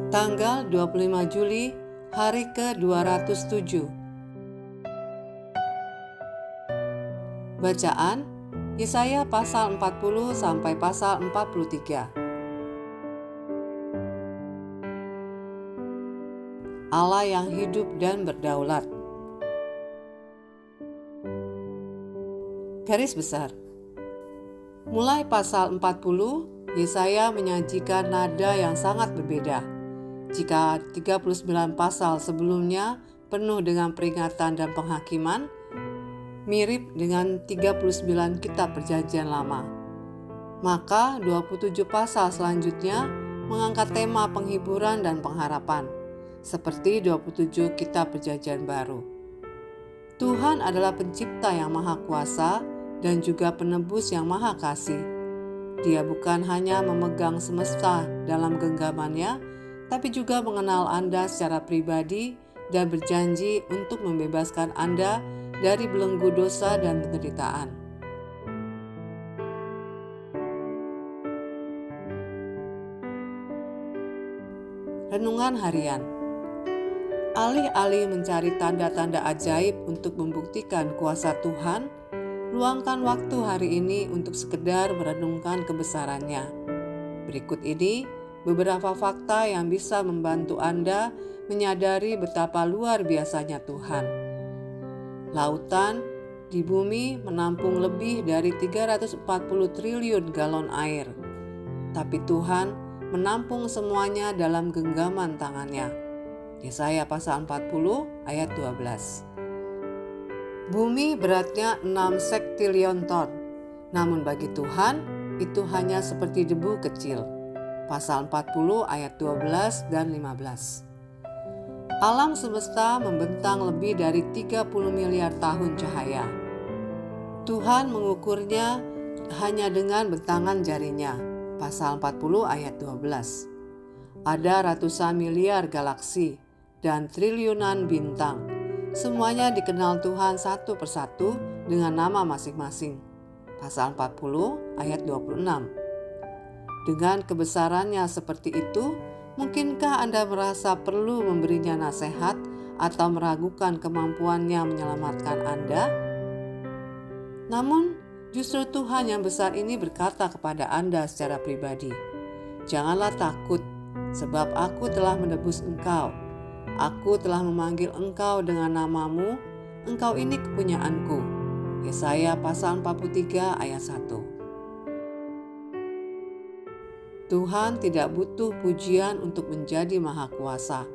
Tanggal 25 Juli, hari ke-207. Bacaan Yesaya pasal 40 sampai pasal 43. Allah yang hidup dan berdaulat. Garis besar. Mulai pasal 40, Yesaya menyajikan nada yang sangat berbeda. Jika 39 pasal sebelumnya penuh dengan peringatan dan penghakiman, mirip dengan 39 kitab perjanjian lama, maka 27 pasal selanjutnya mengangkat tema penghiburan dan pengharapan, seperti 27 kitab perjanjian baru. Tuhan adalah pencipta yang maha kuasa dan juga penebus yang maha kasih. Dia bukan hanya memegang semesta dalam genggamannya, tapi juga mengenal Anda secara pribadi dan berjanji untuk membebaskan Anda dari belenggu dosa dan penderitaan. Renungan harian. Alih-alih mencari tanda-tanda ajaib untuk membuktikan kuasa Tuhan, luangkan waktu hari ini untuk sekedar merenungkan kebesarannya. Berikut ini beberapa fakta yang bisa membantu Anda menyadari betapa luar biasanya Tuhan. Lautan di bumi menampung lebih dari 340 triliun galon air, tapi Tuhan menampung semuanya dalam genggaman tangannya. Yesaya pasal 40 ayat 12. Bumi beratnya 6 sektilion ton, namun bagi Tuhan itu hanya seperti debu kecil. Pasal 40 ayat 12 dan 15. Alam semesta membentang lebih dari 30 miliar tahun cahaya. Tuhan mengukurnya hanya dengan bentangan jarinya. Pasal 40 ayat 12. Ada ratusan miliar galaksi dan triliunan bintang. Semuanya dikenal Tuhan satu persatu dengan nama masing-masing. Pasal 40 ayat 26. Dengan kebesarannya seperti itu, mungkinkah Anda merasa perlu memberinya nasihat atau meragukan kemampuannya menyelamatkan Anda? Namun, justru Tuhan yang besar ini berkata kepada Anda secara pribadi, "Janganlah takut, sebab Aku telah menebus engkau. Aku telah memanggil engkau dengan namamu, engkau ini kepunyaanku." Yesaya pasal 43 ayat 1. Tuhan tidak butuh pujian untuk menjadi maha kuasa,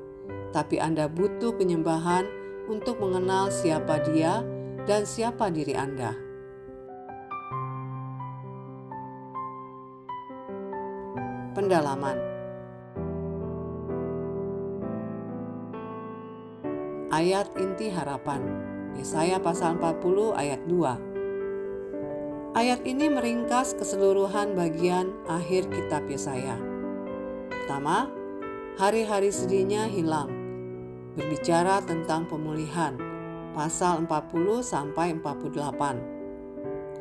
tapi Anda butuh penyembahan untuk mengenal siapa Dia dan siapa diri Anda. Pendalaman. Ayat inti harapan, Yesaya pasal 40 ayat 2. Ayat ini meringkas keseluruhan bagian akhir kitab Yesaya. Pertama, hari-hari sedihnya hilang, berbicara tentang pemulihan, pasal 40 sampai 48.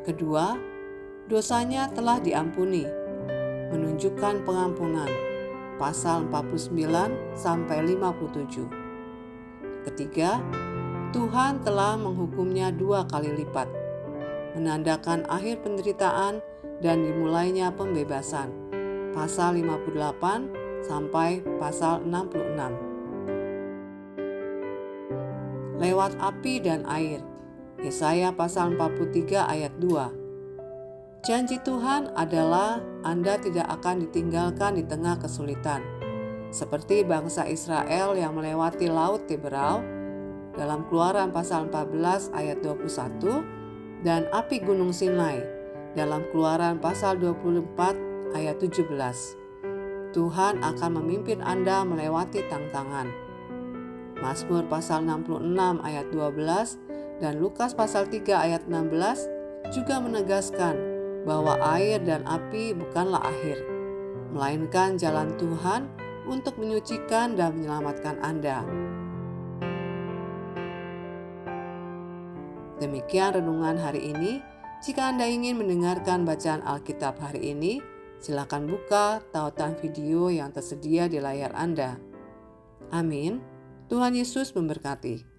Kedua, dosanya telah diampuni, menunjukkan pengampunan, pasal 49 sampai 57. Ketiga, Tuhan telah menghukumnya 2 kali lipat, menandakan akhir penderitaan dan dimulainya pembebasan, pasal 58 sampai pasal 66. Lewat api dan air, Yesaya pasal 43 ayat 2. Janji Tuhan adalah Anda tidak akan ditinggalkan di tengah kesulitan, seperti bangsa Israel yang melewati Laut Tiberau dalam Keluaran pasal 14 ayat 21 dan api Gunung Sinai dalam Keluaran pasal 24 ayat 17. Tuhan akan memimpin Anda melewati tantangan. Mazmur pasal 66 ayat 12 dan Lukas pasal 3 ayat 16 juga menegaskan bahwa air dan api bukanlah akhir, melainkan jalan Tuhan untuk menyucikan dan menyelamatkan Anda. Demikian renungan hari ini. Jika Anda ingin mendengarkan bacaan Alkitab hari ini, Silakan buka tautan video yang tersedia di layar Anda. Amin. Tuhan Yesus memberkati.